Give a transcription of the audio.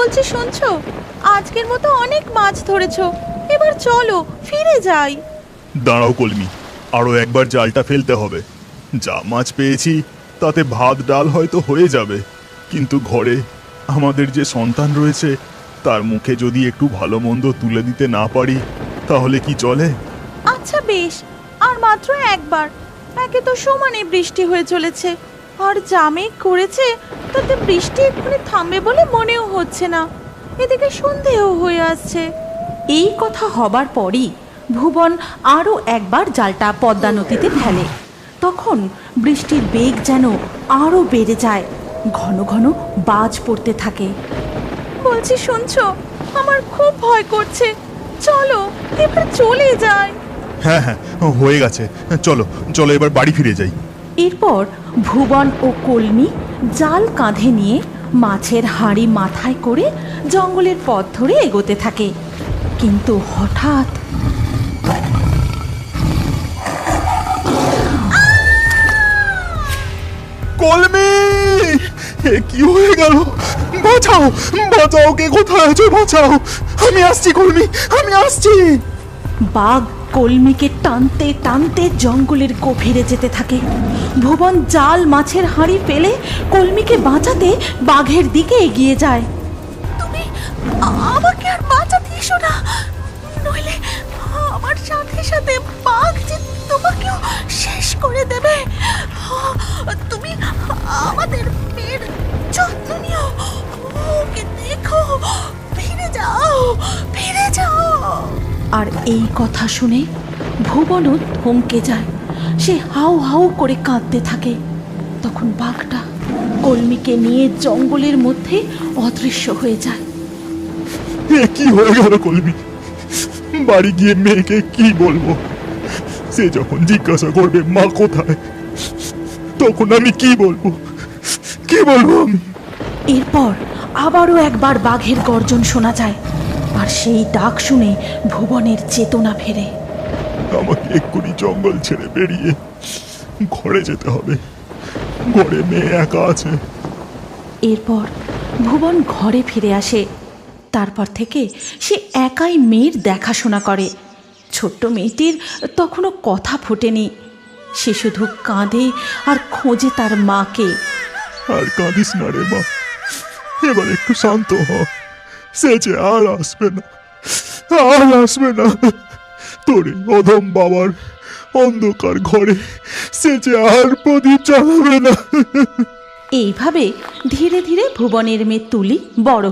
বলছি শুনছো, আজকের মতো অনেক মাছ ধরেছো, এবার চলো ফিরে যাই। দাঁড়াও কলমি, আরো একবার জালটা ফেলতে হবে। যা মাছ পেয়েছি তাতে ভাত ডাল হয়তো হয়ে যাবে, কিন্তু ঘরে আমাদের যে সন্তান রয়েছে তার মুখে যদি একটু ভালো মন্দ তুলে দিতে না পারি তাহলে কি চলে? আচ্ছা বেশ, আর মাত্র একবার। একে তো সমানে বৃষ্টি হয়ে চলেছে, আর যা মেঘ করেছে তাতে বৃষ্টি এক্ষুনি থামবে বলে মনেও হচ্ছে না। এদিকে সন্ধেও হয়ে আসছে। এই কথা হবার পরই ভুবন আরও একবার জালটা পদ্মা নদীতে ফেলে। তখন বৃষ্টির বেগ যেন আরও বেড়ে যায়, ঘন ঘন বাজ পড়তে থাকে। বলছি শুনছো, আমার খুব ভয় করছে, চলো এবার চলে যাই। হ্যাঁ হ্যাঁ, হয়ে গেছে, চলো চলো এবার বাড়ি ফিরে যাই। এরপর ভুবন ও কলমি জাল কাঁধে নিয়ে মাছের হাঁড়ি মাথায় করে জঙ্গলের পথ ধরে এগোতে থাকে। কিন্তু হঠাৎ কলমি, এ কি হয়ে গেল? বাঁচাও বাঁচাও, কে কোথায় আছো? বাঁচাও, আমি আসছি কলমি, আমি আসছি। বাঘ কলমিকে টানতে টানতে জঙ্গলের গভীরে যেতে থাকে। ভুবন জাল মাছের হাঁড়ি ফেলে কলমিকে বাঁচাতে বাঘের দিকে এগিয়ে যায়। তুমি আমাকে আর বাঁচাতে এসো না, নইলে আমার সাথে সাথে বাঘ যে তোমাকেও শেষ করে দেবে। তুমি আমাদের মেয়ের যত্ন নিও, ওকে দেখো, ফিরে যাও, ফিরে যাও। আর এই কথা শুনে ভুবনও থমকে যায়। সে হাউ হাউ করে কাঁদতে থাকে। তখন বাঘটা কলমিকে নিয়ে জঙ্গলের মধ্যে অদৃশ্য হয়ে যায়। এ কি হয়ে গেল কলমি? বাড়ি গিয়ে মেয়েকে কি বলবো? সে যখন জিজ্ঞাসা করবে মা কোথায়, তখন আমি কি বলবো? কি বলবো আমি? এরপর আবারও একবার বাঘের গর্জন শোনা যায়, আর সেই ডাক শুনে ভুবনের চেতনা ফেরে। আমাকে এক্ষুনি জঙ্গল ছেড়ে বেরিয়ে ঘরে যেতে হবে, ঘরে মেয়ে একা আছে। এরপর ভুবন ঘরে ফিরে আসে। তারপর থেকে সে একাই মেয়ের দেখাশোনা করে। ছোট্ট মেয়েটির তখনও কথা ফোটেনি। সে শুধু কাঁদে আর খোঁজে তার মাকে। আর কাঁদিস না রে মা, এবার একটু শান্ত হ। সে যে আর আসবে না, আর আসবে না। তোর এই অধম বাবার অন্ধকার ঘরে সে যে আর প্রদীপ জ্বালাবে না। এইভাবে ধীরে ধীরে ভুবনের মেয়ে তুলি বড়